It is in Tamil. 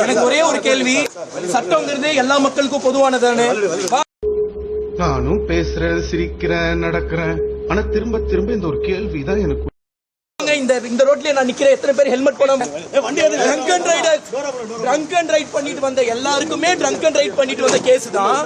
எனக்கு ஒரே ஒரு கேள்வி, சட்டம்ங்கிறது எல்லா மக்களுக்கும் பொதுவானதானே? நானும் பேசுறேன், சிரிக்கிறேன், நடக்கிறேன், ஆனா திரும்ப திரும்ப இந்த ஒரு கேள்விதான் எனக்கு. இந்த ரோட்ல நான் நிக்கிறேன், எத்தனை பேர் ஹெல்மெட் போடாம ட்ரங்க் அண்ட் ரைட் பண்ணிட்டு வந்த எல்லாருக்குமே ட்ரங்க் அண்ட் ரைட் பண்ணிட்டு வந்த கேஸ் தான்.